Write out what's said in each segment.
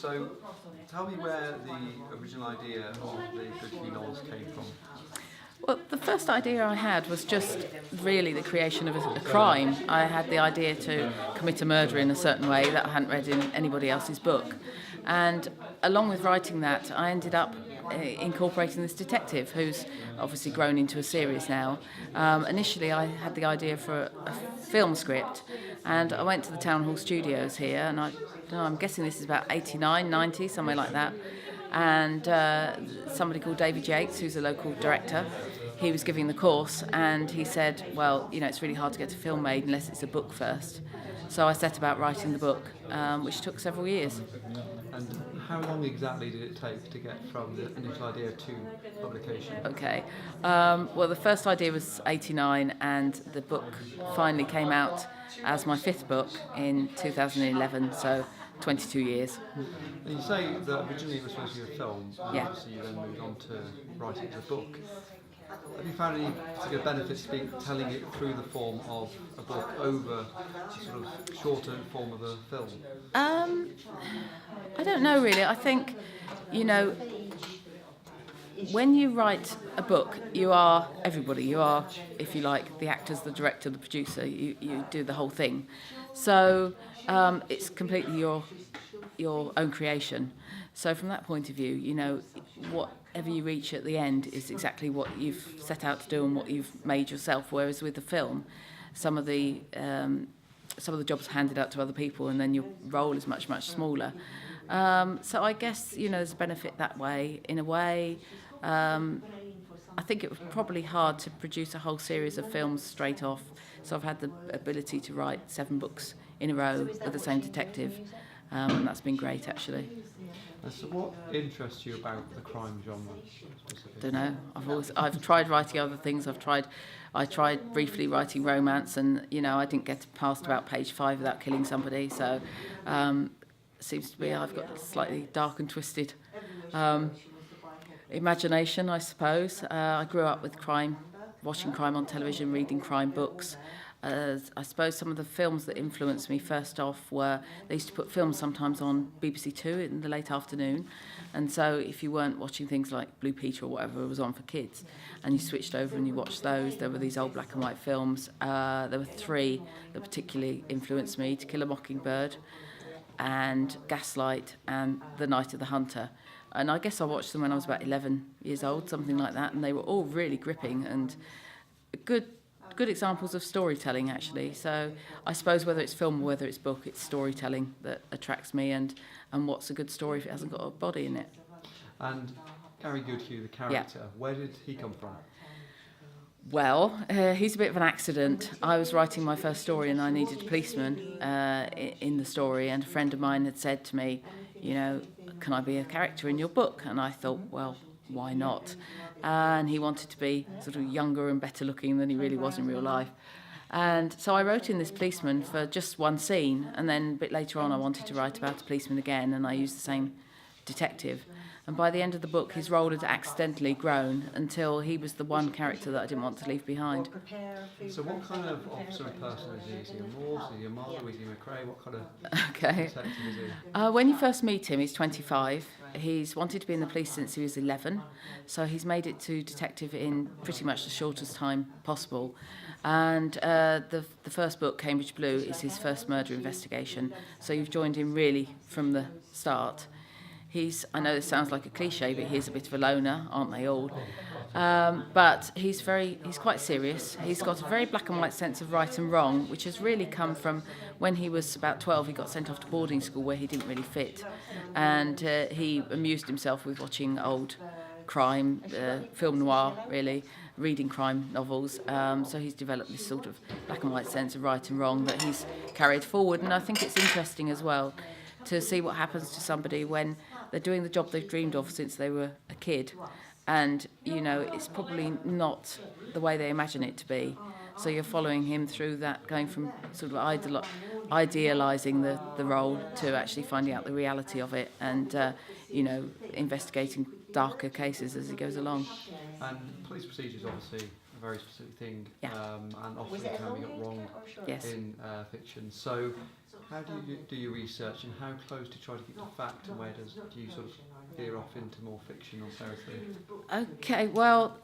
So, tell me where the original idea of the Goodhew novels came from. Well, the first idea I had was just really the creation of a crime. I had the idea to commit a murder in a certain way that I hadn't read in anybody else's book. And along with writing that, I ended up incorporating this detective who's obviously grown into a series now. Initially, I had the idea for a film script, and I went to the Town Hall Studios here, and I'm guessing this is about 89, 90, somewhere like that. And somebody called David Yates, who's a local director, he was giving the course, and he said, well, it's really hard to get a film made unless it's a book first. So I set about writing the book, which took several years. And how long exactly did it take to get from the initial idea to publication? Okay. Well, the first idea was 89, and the book finally came out as my fifth book in 2011, so 22 years. And you say that originally it was supposed to be a film, and Yeah. obviously you then moved on to writing it as a book. Have you found any particular benefits to telling it through the form of a book over the sort of shorter form of a film? I don't know really. I think, when you write a book, you are everybody. You are, if you like, the actors, the director, the producer. You do the whole thing. So it's completely your own creation. So from that point of view, whatever you reach at the end is exactly what you've set out to do and what you've made yourself. Whereas with the film, some of the jobs are handed out to other people, and then your role is much, much smaller. So I guess there's a benefit that way. In a way, I think it was probably hard to produce a whole series of films straight off. So I've had the ability to write 7 books in a row with the same detective, and that's been great actually. And so what interests you about the crime genre specifically? Don't know. I've tried writing other things. I tried briefly writing romance, and I didn't get past about page 5 without killing somebody. So seems to be I've got a slightly dark and twisted imagination, I suppose. I grew up with crime, watching crime on television, reading crime books. I suppose some of the films that influenced me first off were, they used to put films sometimes on BBC Two in the late afternoon, and so if you weren't watching things like Blue Peter or whatever was on for kids, and you switched over and you watched those, there were these old black and white films. There were 3 that particularly influenced me: To Kill a Mockingbird, and Gaslight, and The Night of the Hunter. And I guess I watched them when I was about 11 years old, something like that, and they were all really gripping and good examples of storytelling, actually. So I suppose whether it's film or whether it's book, it's storytelling that attracts me, and what's a good story if it hasn't got a body in it. And Gary Goodhew, the character, where did he come from? Well, he's a bit of an accident. I was writing my first story and I needed a policeman in the story, and a friend of mine had said to me, can I be a character in your book? And I thought, well, why not? And he wanted to be sort of younger and better looking than he really was in real life. And so I wrote in this policeman for just one scene, and then a bit later on I wanted to write about a policeman again, and I used the same detective. And by the end of the book, his role had accidentally grown until he was the one character that I didn't want to leave behind. So what kind of officer and person is he? Is he a Morse? Is he a Marlowe? Is he a McRae? What kind of detective is he? When you first meet him, he's 25. He's wanted to be in the police since he was 11. So he's made it to detective in pretty much the shortest time possible. And the first book, Cambridge Blue, is his first murder investigation. So you've joined him really from the start. I know this sounds like a cliche, but he's a bit of a loner, aren't they all? But he's quite serious. He's got a very black and white sense of right and wrong, which has really come from when he was about 12, he got sent off to boarding school where he didn't really fit. And he amused himself with watching old crime, film noir, really, reading crime novels. So he's developed this sort of black and white sense of right and wrong that he's carried forward. And I think it's interesting as well to see what happens to somebody when they're doing the job they've dreamed of since they were a kid, and it's probably not the way they imagine it to be. So you're following him through that, going from sort of idealising the role to actually finding out the reality of it, and investigating darker cases as he goes along. And police procedure is obviously a very specific thing, Yeah. and often it can be got wrong Yes. in fiction. So, how do you do your research, and how close do you try to keep to fact, and where do you sort of veer off into more fiction or fairy? Okay, well,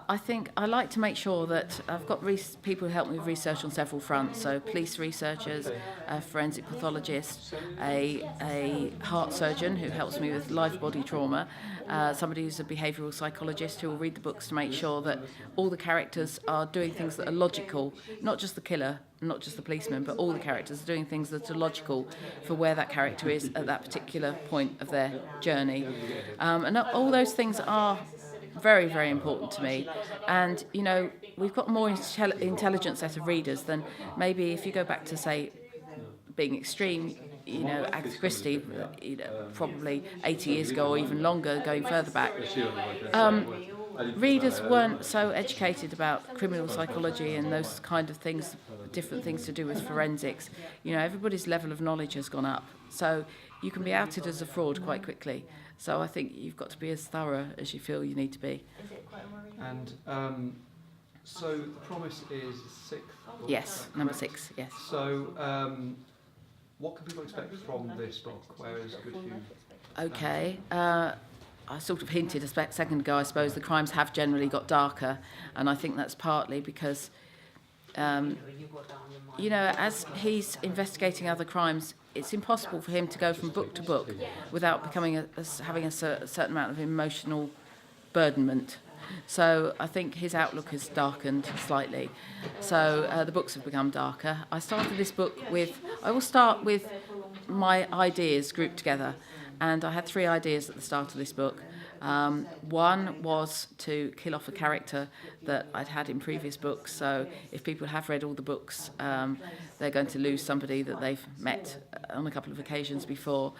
I think I like to make sure that I've got people who help me with research on several fronts. So police researchers, a forensic pathologist, a heart surgeon who helps me with live body trauma, somebody who's a behavioural psychologist who will read the books to make sure that all the characters are doing things that are logical, not just the killer, not just the policeman, but all the characters are doing things that are logical for where that character is at that particular point of their journey. And all those things are very, very important to me. And, you know, we've got a more intelligent set of readers than maybe if you go back to, say, being extreme, you know, Agatha Christie, you know, probably 80 years ago or even longer, going further back. Readers weren't so educated about criminal psychology and those kind of things, different things to do with forensics. You know, everybody's level of knowledge has gone up. So you can be outed as a fraud quite quickly. So I think you've got to be as thorough as you feel you need to be. And so the promise is 6th book? Yes, number 6, yes. So what can people expect from this book? Where is Goodhew? Okay. I sort of hinted a second ago, I suppose, the crimes have generally got darker, and I think that's partly because, you know, as he's investigating other crimes, it's impossible for him to go from book to book without becoming having a certain amount of emotional burdenment. So I think his outlook has darkened slightly. So the books have become darker. I started this book I will start with my ideas grouped together. And I had 3 ideas at the start of this book. One was to kill off a character that I'd had in previous books. So if people have read all the books, they're going to lose somebody that they've met on a couple of occasions before,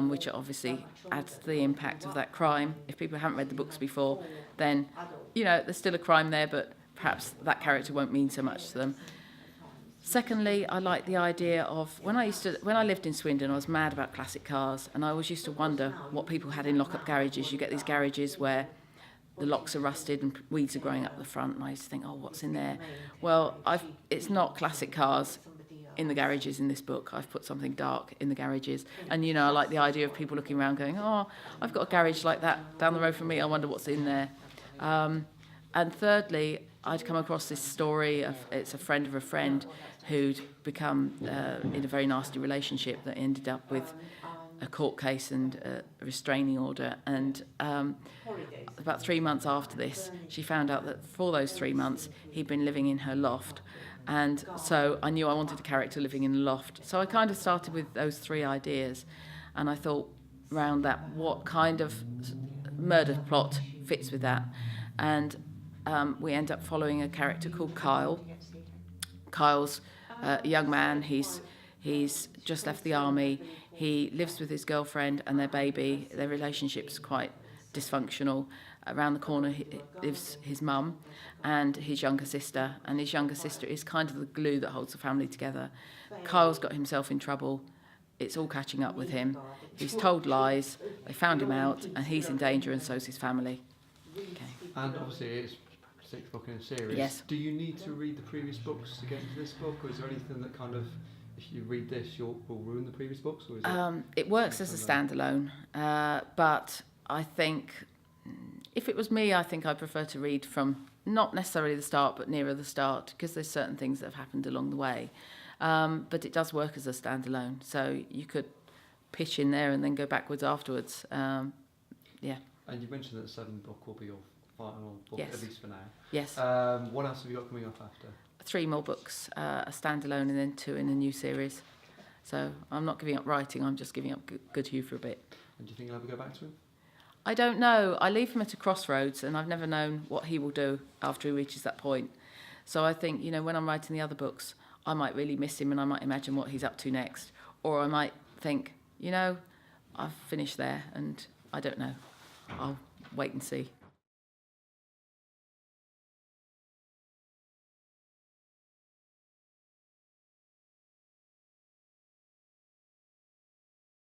which obviously adds to the impact of that crime. If people haven't read the books before, then, you know, there's still a crime there, but perhaps that character won't mean so much to them. Secondly, I like the idea of when I lived in Swindon, I was mad about classic cars, and I always used to wonder what people had in lock-up garages. You get these garages where the locks are rusted and weeds are growing up the front, and I used to think, oh, what's in there? Well, it's not classic cars in the garages in this book. I've put something dark in the garages, and, you know, I like the idea of people looking around going, oh, I've got a garage like that down the road from me, I wonder what's in there. And thirdly, I'd come across this story of it's a friend of a friend who'd become in a very nasty relationship that ended up with a court case and a restraining order. And about 3 months after this, she found out that for those 3 months, he'd been living in her loft. And so I knew I wanted a character living in the loft. So I kind of started with those 3 ideas. And I thought around that, what kind of murder plot fits with that? And we end up following a character called Kyle. Kyle's a young man. He's just left the army. He lives with his girlfriend and their baby. Their relationship's quite dysfunctional. Around the corner lives his mum and his younger sister. And his younger sister is kind of the glue that holds the family together. Kyle's got himself in trouble. It's all catching up with him. He's told lies. They found him out, and he's in danger, and so's his family. Okay. And obviously it's 6th book in a series. Yes. Do you need to read the previous books to get into this book, or is there anything that kind of, if you read this, will ruin the previous books? Or is it works as a standalone, but I think if it was me, I think I prefer to read from not necessarily the start, but nearer the start, because there's certain things that have happened along the way. But it does work as a standalone, so you could pitch in there and then go backwards afterwards. Yeah. And you mentioned that the 7th book will be your final book, Yes. at least for now. Yes. What else have you got coming up after? 3 more books, a standalone and then 2 in a new series. So I'm not giving up writing, I'm just giving up Goodhew for a bit. And do you think you'll ever go back to him? I don't know. I leave him at a crossroads, and I've never known what he will do after he reaches that point. So I think, you know, when I'm writing the other books, I might really miss him and I might imagine what he's up to next. Or I might think, you know, I've finished there and I don't know. I'll wait and see.